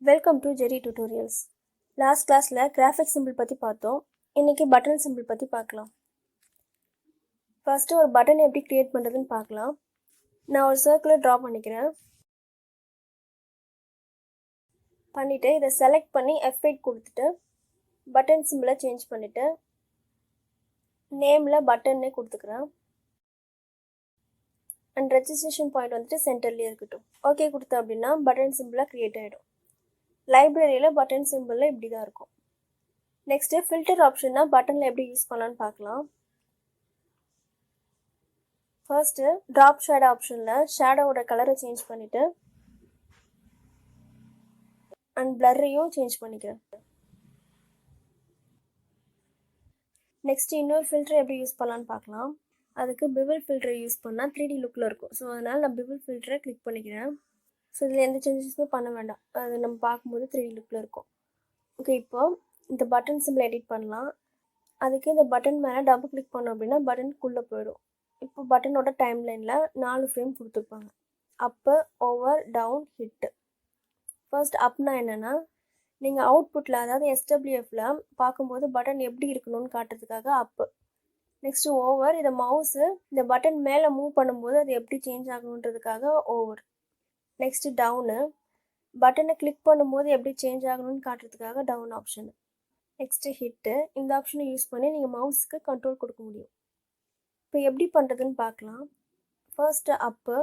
Welcome to Jerry tutorials. Last கிளாஸில் graphic simple பற்றி பார்த்தோம். இன்றைக்கி பட்டன் சிம்பிள் பற்றி பார்க்கலாம். ஃபஸ்ட்டு ஒரு பட்டன் எப்படி க்ரியேட் பண்ணுறதுன்னு பார்க்கலாம். நான் ஒரு சர்க்கிளை ட்ரா பண்ணிக்கிறேன். பண்ணிவிட்டு இதை செலக்ட் பண்ணி F8 கொடுத்துட்டு பட்டன் சிம்பிளை சேஞ்ச் பண்ணிவிட்டு நேமில் பட்டன்னே கொடுத்துக்கிறேன். அண்ட் ரெஜிஸ்ட்ரேஷன் பாயிண்ட் வந்துட்டு சென்டர்லேயே இருக்கட்டும். ஓகே கொடுத்தேன் அப்படின்னா பட்டன் சிம்பிளாக க்ரியேட் ஆகிடும். லைப்ரரியில் பட்டன் சிம்பிளில் இப்படி தான் இருக்கும். நெக்ஸ்ட்டு ஃபில்டர் ஆப்ஷன்னா பட்டனில் எப்படி யூஸ் பண்ணலான்னு பார்க்கலாம். ஃபர்ஸ்ட்டு ட்ராப் ஷேடோ ஆப்ஷனில் ஷேடோவோட கலரை சேஞ்ச் பண்ணிவிட்டு அண்ட் பிளர்ரையும் சேஞ்ச் பண்ணிக்கிறேன். நெக்ஸ்ட்டு இன்னொரு ஃபில்டர் எப்படி யூஸ் பண்ணலான்னு பார்க்கலாம். அதுக்கு பிபிள் ஃபில்டரை யூஸ் பண்ணால் 3D லுக்கில் இருக்கும். ஸோ அதனால் நான் பிபிள் ஃபில்டரை கிளிக் பண்ணிக்கிறேன். ஸோ இதில் எந்த சேஞ்சஸுமே பண்ண வேண்டாம், அது நம்ம பார்க்கும்போது 3D லுக்கில் இருக்கும். ஓகே, இப்போ இந்த பட்டன் சிம்பிள் எடிட் பண்ணலாம். அதுக்கு இந்த பட்டன் மேலே டபுள் கிளிக் பண்ணோம் அப்படின்னா பட்டனுக்குள்ளே போயிடும். இப்போ பட்டனோட டைம் லைனில் 4 ஃப்ரேம் கொடுத்துருப்பாங்க. அப்பு, ஓவர், டவுன், ஹிட்டு. ஃபர்ஸ்ட் அப்னா என்னென்னா நீங்கள் அவுட்புட்டில் அதாவது SWFல பார்க்கும்போது பட்டன் எப்படி இருக்கணும்னு காட்டுறதுக்காக அப்பு. நெக்ஸ்ட்டு ஓவர், இதை மவுஸு இந்த பட்டன் மேலே மூவ் பண்ணும்போது அது எப்படி சேஞ்ச் ஆகணுன்றதுக்காக ஓவர். நெக்ஸ்ட்டு டவுனு, பட்டனை கிளிக் பண்ணும்போது எப்படி சேஞ்ச் ஆகணும்னு காட்டுறதுக்காக டவுன் ஆப்ஷனு. நெக்ஸ்ட்டு ஹிட்டு, இந்த ஆப்ஷனை யூஸ் பண்ணி நீங்கள் மவுஸுக்கு கண்ட்ரோல் கொடுக்க முடியும். இப்போ எப்படி பண்ணுறதுன்னு பார்க்கலாம். ஃபர்ஸ்ட்டு அப்பு,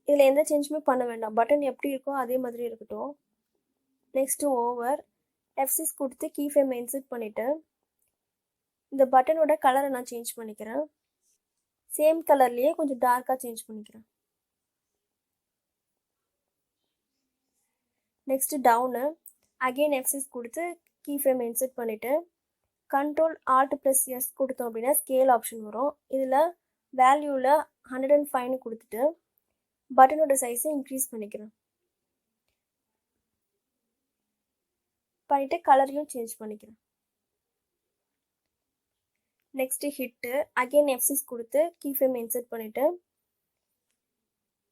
இதில் எந்த சேஞ்சுமே பண்ண வேண்டாம், பட்டன் எப்படி இருக்கோ அதே மாதிரி இருக்கட்டும். நெக்ஸ்ட்டு ஓவர், F6 கொடுத்து கீ ஃப்ரேம் இன்சர்ட் பண்ணிவிட்டு இந்த பட்டனோட கலரை நான் சேஞ்ச் பண்ணிக்கிறேன். சேம் கலர்லேயே கொஞ்சம் டார்க்காக சேஞ்ச் பண்ணிக்கிறேன். நெக்ஸ்ட்டு டவுனு, அகெயின் F6 கொடுத்து கீ ஃப்ரேம் இன்சர்ட் பண்ணிவிட்டு Ctrl+Alt+S கொடுத்தோம் அப்படின்னா ஸ்கேல் ஆப்ஷன் வரும். இதில் வேல்யூவில் 105 கொடுத்துட்டு பட்டனோட சைஸை இன்க்ரீஸ் பண்ணிக்கிறேன். பண்ணிவிட்டு கலரையும் சேஞ்ச் பண்ணிக்கிறேன். நெக்ஸ்ட்டு ஹிட்டு, அகெயின் F6 கொடுத்து கீ ஃப்ரேம் இன்சர்ட் பண்ணிவிட்டு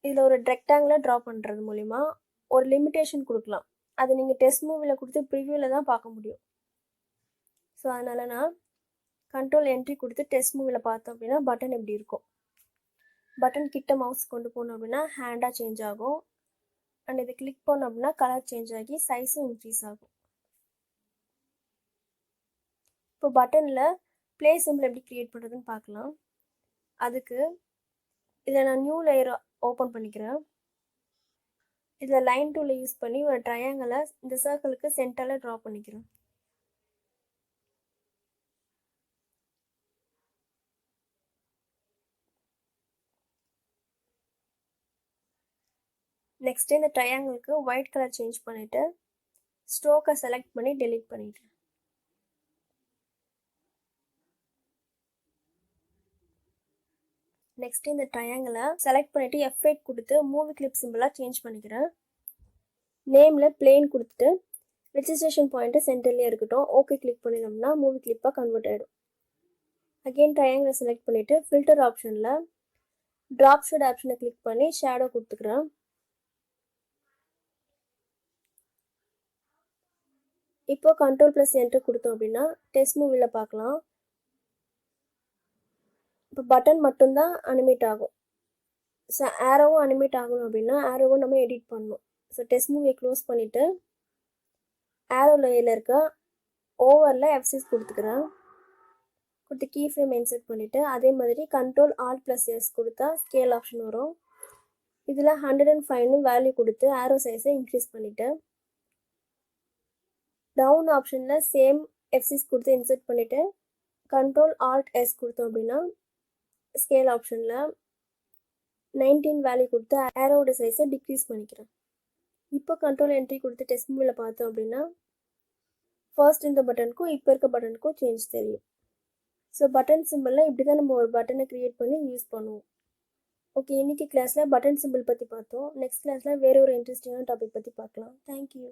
இதில் ஒரு ரெக்டாங்குலர் ட்ரா பண்ணுறது மூலிமா ஒரு லிமிட்டேஷன் கொடுக்கலாம். அது நீங்கள் டெஸ்ட் மூவியில் கொடுத்து ப்ரிவியூவில் தான் பார்க்க முடியும். ஸோ அதனால் நான் கண்ட்ரோல் என்ட்ரி கொடுத்து டெஸ்ட் மூவியில் பார்த்தோம் அப்படின்னா பட்டன் எப்படி இருக்கும். பட்டன் கிட்ட மவுஸ் கொண்டு போனோம் அப்படின்னா ஹேண்டாக சேஞ்ச் ஆகும். அண்ட் இதை கிளிக் பண்ணோம் அப்படின்னா கலர் சேஞ்ச் ஆகி சைஸும் இன்க்ரீஸ் ஆகும். இப்போ பட்டனில் ப்ளே சிம்பிள் எப்படி க்ரியேட் பண்ணுறதுன்னு பார்க்கலாம். அதுக்கு இதை நான் நியூ லேயர் ஓப்பன் பண்ணிக்கிறேன். இதில் லைன் டூலை யூஸ் பண்ணி ஒரு ட்ரையாங்கிளை இந்த சர்க்கிளுக்கு சென்டரில் ட்ரா பண்ணிக்கிறேன். நெக்ஸ்ட்டு இந்த ட்ரையாங்கிளுக்கு ஒயிட் கலர் சேஞ்ச் பண்ணிவிட்டு ஸ்ட்ரோக்கை செலக்ட் பண்ணி டெலீட் பண்ணிடுறேன். நெக்ஸ்ட்டு இந்த ட்ரையாங்கிளை செலக்ட் பண்ணிவிட்டு F8 கொடுத்து மூவி கிளிப் சிம்பிளாக சேஞ்ச் பண்ணிக்கிறேன். நேமில் பிளேன் கொடுத்துட்டு ரெஜிஸ்ட்ரேஷன் பாயிண்ட்டு சென்டர்லேயே இருக்கட்டும். ஓகே கிளிக் பண்ணினோம்னா மூவி கிளிப்பாக கன்வெர்ட் ஆகிடும். அகெயின் ட்ரையாங்கிளை செலக்ட் பண்ணிவிட்டு ஃபில்டர் ஆப்ஷனில் ட்ராப் ஷேட் ஆப்ஷனை கிளிக் பண்ணி ஷேடோ கொடுத்துக்கிறேன். இப்போ Ctrl+Enter கொடுத்தோம் அப்படின்னா டெஸ்ட் மூவியில் பார்க்கலாம். இப்போ பட்டன் மட்டும்தான் அனிமேட் ஆகும். ஸோ ஆரோவும் அனிமேட் ஆகணும் அப்படின்னா ஆரோவும் நம்ம எடிட் பண்ணணும். ஸோ டெஸ்ட் மூவியை க்ளோஸ் பண்ணிவிட்டு ஆரோ லேயரில் இருக்க ஓவரில் F6 கொடுத்துக்கிறேன். கொடுத்து கீ ஃப்ரேம் இன்சர்ட் பண்ணிவிட்டு அதே மாதிரி Ctrl+Alt+S கொடுத்தா ஸ்கேல் ஆப்ஷன் வரும். இதில் 105 வேல்யூ கொடுத்து ஆரோ சைஸை இன்க்ரீஸ் பண்ணிவிட்டு டவுன் ஆப்ஷனில் சேம் F6 கொடுத்து இன்சர்ட் பண்ணிவிட்டு Ctrl+Alt+S கொடுத்தோம் அப்படின்னா ஸ்கேல் ஆப்ஷனில் 19 வேல்யூ கொடுத்து ஆரோட சைஸை டிக்ரீஸ் பண்ணிக்கிறேன். இப்போ கண்ட்ரோல் என்ட்ரி கொடுத்து டெஸ்ட் மூவியில் பார்த்தோம் அப்படின்னா ஃபர்ஸ்ட் இந்த பட்டனுக்கும் இப்போ இருக்க பட்டனுக்கும் சேஞ்ச் தெரியும். ஸோ பட்டன் சிம்பிளில் இப்படி தான் நம்ம ஒரு பட்டனை க்ரியேட் பண்ணி யூஸ் பண்ணுவோம். ஓகே, இன்றைக்கி கிளாஸில் பட்டன் சிம்பிள் பற்றி பார்த்தோம். நெக்ஸ்ட் கிளாஸில் வேறு ஒரு இன்ட்ரெஸ்டிங்கான டாபிக் பற்றி பார்க்கலாம். தேங்க்யூ.